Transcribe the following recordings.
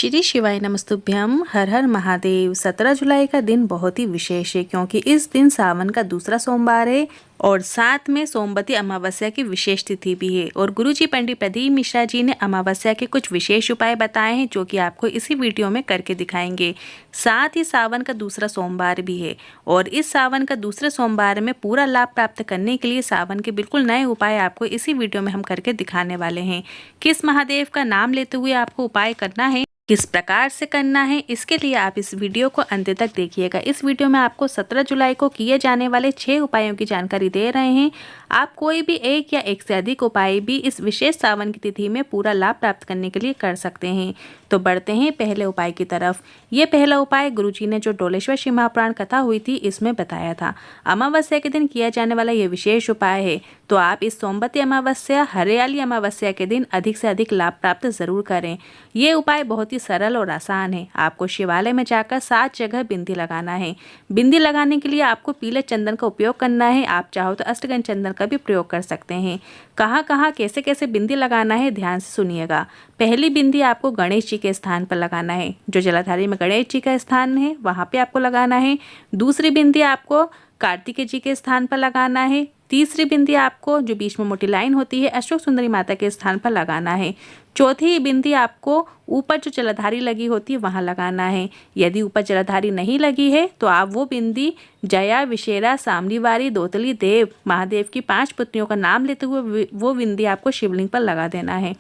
श्री शिवाय नमस्तुभ्यम। हर हर महादेव। 17 जुलाई का दिन बहुत ही विशेष है क्योंकि इस दिन सावन का दूसरा सोमवार है और साथ में सोमवती अमावस्या की विशेष तिथि भी है। और गुरुजी पंडित प्रदीप मिश्रा जी ने अमावस्या के कुछ विशेष उपाय बताए हैं जो कि आपको इसी वीडियो में करके दिखाएंगे। साथ ही सावन का दूसरा सोमवार भी है और इस सावन का दूसरे सोमवार में पूरा लाभ प्राप्त करने के लिए सावन के बिल्कुल नए उपाय आपको इसी वीडियो में हम करके दिखाने वाले हैं। किस महादेव का नाम लेते हुए आपको उपाय करना है, किस प्रकार से करना है, इसके लिए आप इस वीडियो को अंत तक देखिएगा। इस वीडियो में आपको 17 जुलाई को किए जाने वाले 6 उपायों की जानकारी दे रहे हैं। आप कोई भी एक या एक से अधिक उपाय भी इस विशेष सावन की तिथि में पूरा लाभ प्राप्त करने के लिए कर सकते हैं। तो बढ़ते हैं पहले उपाय की तरफ। ये पहला उपाय गुरुजी ने जो डोलेश्वर शिव महापुराण कथा हुई थी इसमें बताया था। अमावस्या के दिन किया जाने वाला ये विशेष उपाय है। तो आप इस सोमवती अमावस्या हरियाली अमावस्या के दिन अधिक से अधिक लाभ प्राप्त जरूर करें। ये उपाय बहुत ही सरल और आसान है। आपको शिवालय में जाकर 7 जगह बिंदी लगाना है। बिंदी लगाने के लिए आपको पीले चंदन का उपयोग करना है। आप चाहो तो अष्टगंध चंदन का भी प्रयोग कर सकते हैं। कहाँ कहाँ कैसे कैसे बिंदी लगाना है ध्यान से सुनिएगा। पहली बिंदी आपको गणेश जी के स्थान पर लगाना है। जो जलाधारी में गणेश जी का स्थान है वहाँ पे आपको लगाना है। दूसरी बिंदी आपको कार्तिकेय जी के स्थान पर लगाना है। तीसरी बिंदी आपको जो बीच में मोटी लाइन होती है अशोक सुंदरी माता के स्थान पर लगाना है। चौथी बिंदी आपको ऊपर जो जलाधारी लगी होती है वहाँ लगाना है। यदि ऊपर जलाधारी नहीं लगी है तो आप वो बिंदी जया, विशेरा, सामरीवारी, दोतली, देव, महादेव की 5 पुत्रियों का नाम लेते हुए वो बिंदी आपको शिवलिंग पर लगा देना है।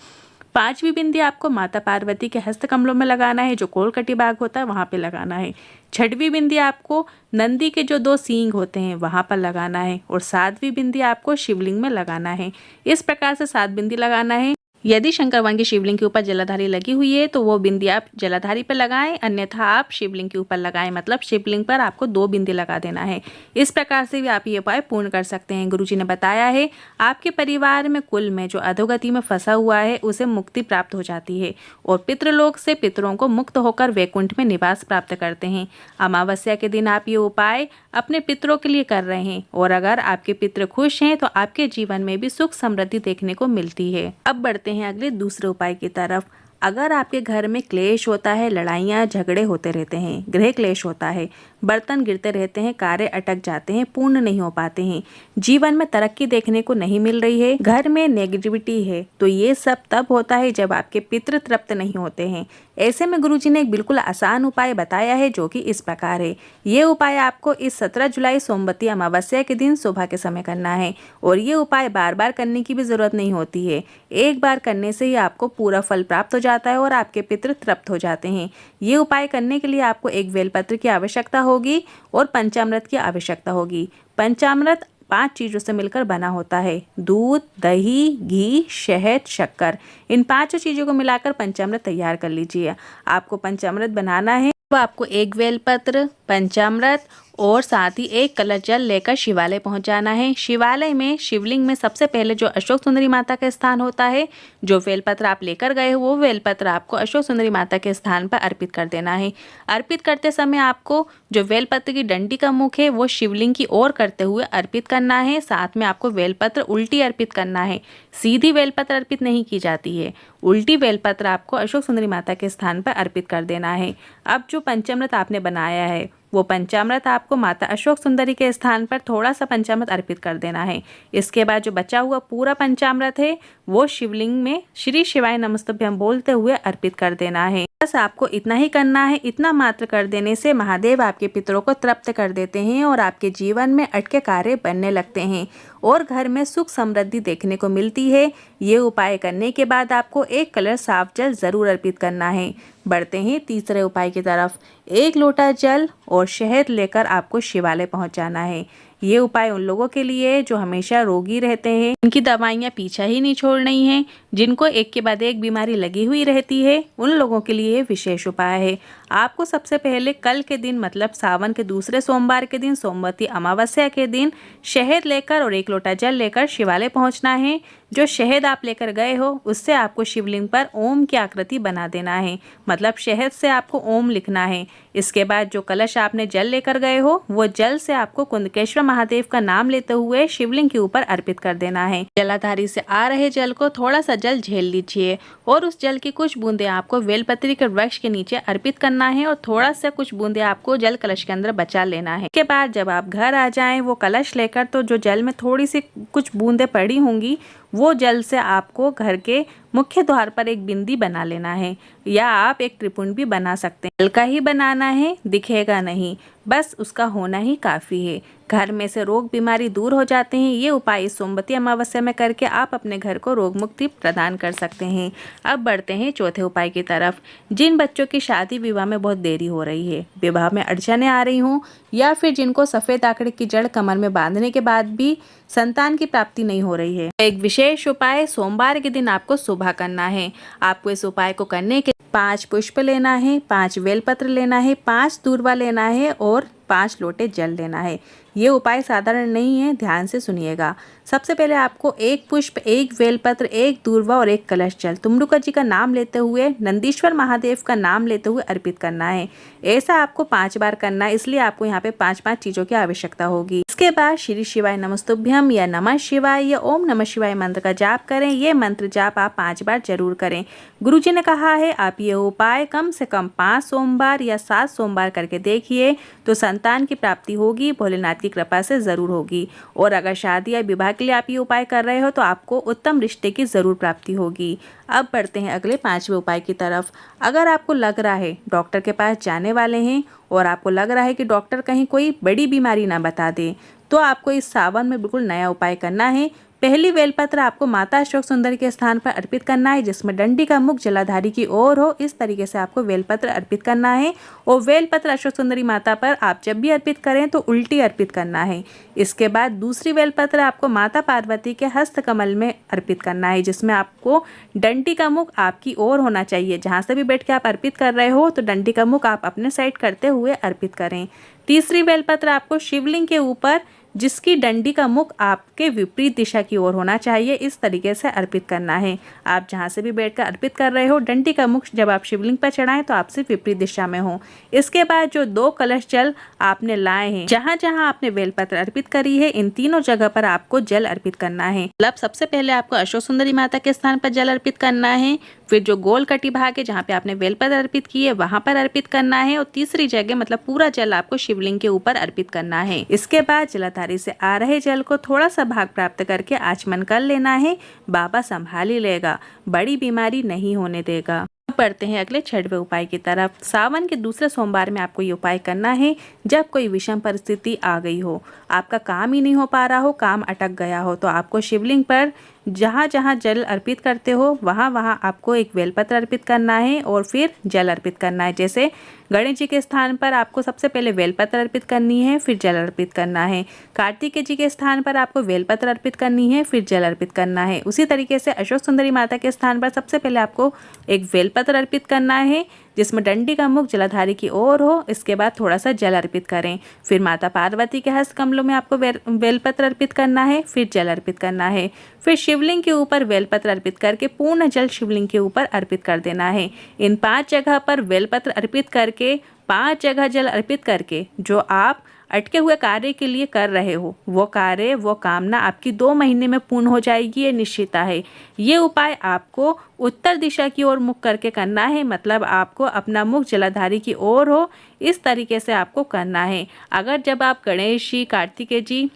5वीं बिंदी आपको माता पार्वती के हस्त कमलों में लगाना है, जो कोलकटी बाग होता है वहाँ पे लगाना है। 6वीं बिंदी आपको नंदी के जो 2 सींग होते हैं वहाँ पर लगाना है और 7वीं बिंदी आपको शिवलिंग में लगाना है। इस प्रकार से 7 बिंदी लगाना है। यदि शंकर भगवान की शिवलिंग के ऊपर जलाधारी लगी हुई है तो वो बिंदी आप जलाधारी पर लगाएं, अन्यथा आप शिवलिंग के ऊपर लगाएं। मतलब शिवलिंग पर आपको 2 बिंदी लगा देना है। इस प्रकार से भी आप ये उपाय पूर्ण कर सकते हैं। गुरुजी ने बताया है आपके परिवार में कुल में जो अधोगति में फंसा हुआ है उसे मुक्ति प्राप्त हो जाती है और पितृलोक से पितरों को मुक्त होकर वैकुंठ में निवास प्राप्त करते हैं। अमावस्या के दिन आप ये उपाय अपने पितरों के लिए कर रहे हैं और अगर आपके पितृ खुश हैं तो आपके जीवन में भी सुख समृद्धि देखने को मिलती है। अब बढ़ते हैं अगले दूसरे उपाय की तरफ। अगर आपके घर में क्लेश होता है, लड़ाइयाँ झगड़े होते रहते हैं, गृह क्लेश होता है, बर्तन गिरते रहते हैं, कार्य अटक जाते हैं, पूर्ण नहीं हो पाते हैं, जीवन में तरक्की देखने को नहीं मिल रही है, घर में नेगेटिविटी है, तो ये सब तब होता है जब आपके पितृ तृप्त नहीं होते हैं। ऐसे में गुरुजी ने एक बिल्कुल आसान उपाय बताया है जो कि इस प्रकार है। ये उपाय आपको इस 17 जुलाई सोमवती अमावस्या के दिन सुबह के समय करना है और ये उपाय बार बार करने की भी जरूरत नहीं होती है। एक बार करने से ही आपको पूरा फल प्राप्त हो जाता है और आपके पितृ तृप्त हो जाते हैं। ये उपाय करने के लिए आपको एक बेलपत्र की आवश्यकता होगी और पंचामृत की आवश्यकता होगी। पंचामृत 5 चीज़ों से मिलकर बना होता है। दूध, दही, घी, शहद, शक्कर, इन 5 चीज़ों को मिलाकर पंचामृत तैयार कर लीजिए। आपको पंचामृत बनाना है तो आपको एक बेलपत्र, पंचामृत और साथ ही 1 कलश जल लेकर शिवालय पहुंच जाना है। शिवालय में शिवलिंग में सबसे पहले जो अशोक सुंदरी माता का स्थान होता है, जो बेलपत्र आप लेकर गए हो वो बेलपत्र आपको अशोक सुंदरी माता के स्थान पर अर्पित कर देना है। अर्पित करते समय आपको जो बेलपत्र की डंडी का मुख है वो शिवलिंग की ओर करते हुए अर्पित करना है। साथ में आपको बेलपत्र उल्टी अर्पित करना है। सीधी बेलपत्र अर्पित नहीं की जाती है, उल्टी बेलपत्र आपको अशोक सुंदरी माता के स्थान पर अर्पित कर देना है। अब जो पंचामृत आपने बनाया है वो पंचामृत आपको माता अशोक सुंदरी के स्थान पर थोड़ा सा पंचामृत अर्पित कर देना है। इसके बाद जो बचा हुआ पूरा पंचामृत है वो शिवलिंग में श्री शिवाय नमस्तुभ्यम बोलते हुए अर्पित कर देना है। बस आपको इतना ही करना है। इतना मात्र कर देने से महादेव आपके पितरों को तृप्त कर देते हैं और आपके जीवन में अटके कार्य बनने लगते हैं और घर में सुख समृद्धि देखने को मिलती है। ये उपाय करने के बाद आपको 1 कलश साफ जल जरूर अर्पित करना है। बढ़ते हैं तीसरे उपाय की तरफ। 1 लोटा जल और शहद लेकर आपको शिवालय पहुंच जाना है। ये उपाय उन लोगों के लिए जो हमेशा रोगी रहते हैं, उनकी दवाइयाँ पीछा ही नहीं छोड़नी है, जिनको एक के बाद एक बीमारी लगी हुई रहती है, उन लोगों के लिए विशेष उपाय है। आपको सबसे पहले कल के दिन मतलब सावन के दूसरे सोमवार के दिन सोमवती अमावस्या के दिन शहद लेकर और 1 लोटा जल लेकर शिवालय पहुंचना है। जो शहद आप लेकर गए हो उससे आपको शिवलिंग पर ओम की आकृति बना देना है। मतलब शहद से आपको ओम लिखना है। इसके बाद जो कलश आपने जल लेकर गए हो वो जल से आपको कुंदकेश्वर महादेव का नाम लेते हुए शिवलिंग के ऊपर अर्पित कर देना है। जलाधारी से आ रहे जल को थोड़ा सा जल झेल लीजिए और उस जल की कुछ बूंदे आपको बेलपत्री के वृक्ष के नीचे अर्पित करना है और थोड़ा सा कुछ बूंदे आपको जल कलश के अंदर बचा लेना है। इसके बाद जब आप घर आ जाएं वो कलश लेकर, तो जो जल में थोड़ी सी कुछ बूंदे पड़ी होंगी वो जल से आपको घर के मुख्य द्वार पर एक बिंदी बना लेना है, या आप एक त्रिपुंड भी बना सकते हैं। हल्का ही बनाना है, दिखेगा नहीं, बस उसका होना ही काफ़ी है। घर में से रोग बीमारी दूर हो जाते हैं। ये उपाय इस सोमवती अमावस्या में करके आप अपने घर को रोग मुक्ति प्रदान कर सकते हैं। अब बढ़ते हैं चौथे उपाय की तरफ। जिन बच्चों की शादी विवाह में बहुत देरी हो रही है, विवाह में अड़चने आ रही हों, या फिर जिनको सफ़ेद आंकड़े की जड़ कमर में बांधने के बाद भी संतान की प्राप्ति नहीं हो रही है, एक विशेष उपाय सोमवार के दिन आपको सुबह करना है। आपको इस उपाय को करने के 5 पुष्प लेना है, 5 बेलपत्र लेना है, 5 दूर्वा लेना है और 5 लोटे जल लेना है। ये उपाय साधारण नहीं है, ध्यान से सुनिएगा। सबसे पहले आपको 1 पुष्प, 1 बेलपत्र, 1 दूर्वा और 1 कलश जल तुम्रुका जी का नाम लेते हुए, नंदीश्वर महादेव का नाम लेते हुए अर्पित करना है। ऐसा आपको 5 बार करना है, इसलिए आपको यहाँ पे 5-5 चीज़ों की आवश्यकता होगी। इसके बाद श्री शिवाय नमस्तुभ्यम या नमः शिवाय या ओम नमः शिवाय मंत्र का जाप करें। ये मंत्र जाप आप 5 बार जरूर करें। गुरुजी ने कहा है आप ये उपाय कम से कम 5 सोमवार या 7 सोमवार करके देखिए, तो संतान की प्राप्ति होगी, भोलेनाथ की कृपा से ज़रूर होगी। और अगर शादी या विवाह के लिए आप ये उपाय कर रहे हो तो आपको उत्तम रिश्ते की ज़रूर प्राप्ति होगी। अब बढ़ते हैं अगले 5वें उपाय की तरफ। अगर आपको लग रहा है डॉक्टर के पास जाने वाले हैं और आपको लग रहा है कि डॉक्टर कहीं कोई बड़ी बीमारी ना बता दे, तो आपको इस सावन में बिल्कुल नया उपाय करना है। पहली बेलपत्र आपको माता अशोक सुंदरी के स्थान पर अर्पित करना है, जिसमें डंडी का मुख जलाधारी की ओर हो। इस तरीके से आपको बेलपत्र अर्पित करना है। और बेलपत्र अशोक सुंदरी माता पर आप जब भी अर्पित करें तो उल्टी अर्पित करना है। इसके बाद दूसरी बेलपत्र आपको माता पार्वती के हस्त कमल में अर्पित करना है, जिसमें आपको डंडी का मुख आपकी ओर होना चाहिए। जहाँ से भी बैठ के आप अर्पित कर रहे हो तो डंडी का मुख आप अपने साइड करते हुए अर्पित करें। तीसरी बेलपत्र आपको शिवलिंग के ऊपर, जिसकी डंडी का मुख आपके विपरीत दिशा की ओर होना चाहिए, इस तरीके से अर्पित करना है। आप जहाँ से भी बैठकर अर्पित कर रहे हो, डंडी का मुख जब आप शिवलिंग पर चढ़ाएं तो आपसे विपरीत दिशा में हो। इसके बाद जो 2 कलश जल आपने लाए हैं, जहाँ जहाँ आपने बेलपत्र अर्पित करी है, इन तीनों जगह पर आपको जल अर्पित करना है। मतलब सबसे पहले आपको अशोक सुंदरी माता के स्थान पर जल अर्पित करना है, फिर जो गोल कटी भाग है जहाँ पे आपने बेलपत्र अर्पित की है वहां पर अर्पित करना है, और तीसरी जगह मतलब पूरा जल आपको शिवलिंग के ऊपर अर्पित करना है। इसके बाद जलाधारी से आ रहे जल को थोड़ा सा भाग प्राप्त करके आचमन कर लेना है। बाबा संभाल ही लेगा, बड़ी बीमारी नहीं होने देगा। बढ़ते हैं अगले 6वें उपाय की तरफ। सावन के दूसरे सोमवार में आपको ये उपाय करना है। जब कोई विषम परिस्थिति आ गई हो, आपका काम ही नहीं हो पा रहा हो, काम अटक गया हो, तो आपको शिवलिंग पर जहाँ जहाँ जल अर्पित करते हो वहाँ वहाँ आपको एक बेलपत्र अर्पित करना है और फिर जल अर्पित करना है। जैसे गणेश जी के स्थान पर आपको सबसे पहले बेलपत्र अर्पित करनी है, फिर जल अर्पित करना है। कार्तिकेय जी के स्थान पर आपको बेलपत्र अर्पित करनी है, फिर जल अर्पित करना है। उसी तरीके से अशोक सुंदरी माता के स्थान पर सबसे पहले आपको एक बेलपत्र अर्पित करना है, जिसमें डंडी का मुख जलाधारी की ओर हो। इसके बाद थोड़ा सा जल अर्पित करें। फिर माता पार्वती के हस्त कमलों में आपको बेलपत्र अर्पित करना है, फिर जल अर्पित करना है। फिर शिवलिंग के ऊपर बेलपत्र अर्पित करके पूर्ण जल शिवलिंग के ऊपर अर्पित कर देना है। इन 5 जगह पर बेलपत्र अर्पित करके, 5 जगह जल अर्पित करके, जो आप अटके हुए कार्य के लिए कर रहे हो, वो कार्य, वो कामना आपकी 2 महीने में पूर्ण हो जाएगी, ये निश्चिता है। ये उपाय आपको उत्तर दिशा की ओर मुख करके करना है, मतलब आपको अपना मुख जलाधारी की ओर हो, इस तरीके से आपको करना है। अगर जब आप गणेश जी, कार्तिकेय जी,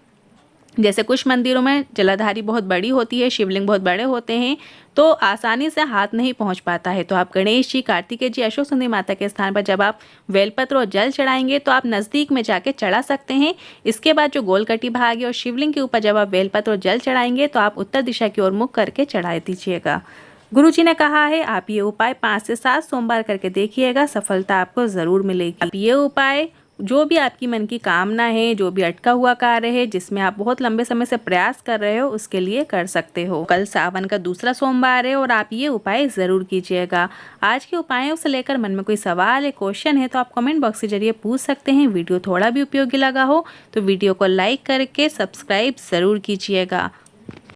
जैसे कुछ मंदिरों में जलाधारी बहुत बड़ी होती है, शिवलिंग बहुत बड़े होते हैं, तो आसानी से हाथ नहीं पहुंच पाता है, तो आप गणेश जी, कार्तिकेय जी, अशोक सुंदरी माता के स्थान पर जब आप बेलपत्र और जल चढ़ाएंगे तो आप नज़दीक में जाके चढ़ा सकते हैं। इसके बाद जो गोलकटी भाग है और शिवलिंग के ऊपर जब आप बेलपत्र और जल चढ़ाएंगे तो आप उत्तर दिशा की ओर मुख करके चढ़ा दीजिएगा। गुरुजी ने कहा है आप ये उपाय 5 से 7 सोमवार करके देखिएगा, सफलता आपको ज़रूर मिलेगी। आप ये उपाय जो भी आपकी मन की कामना है, जो भी अटका हुआ कार्य है, जिसमें आप बहुत लंबे समय से प्रयास कर रहे हो, उसके लिए कर सकते हो। कल सावन का दूसरा सोमवार है और आप ये उपाय ज़रूर कीजिएगा। आज के उपायों से लेकर मन में कोई सवाल है, क्वेश्चन है, तो आप कमेंट बॉक्स के जरिए पूछ सकते हैं। वीडियो थोड़ा भी उपयोगी लगा हो तो वीडियो को लाइक करके सब्सक्राइब ज़रूर कीजिएगा।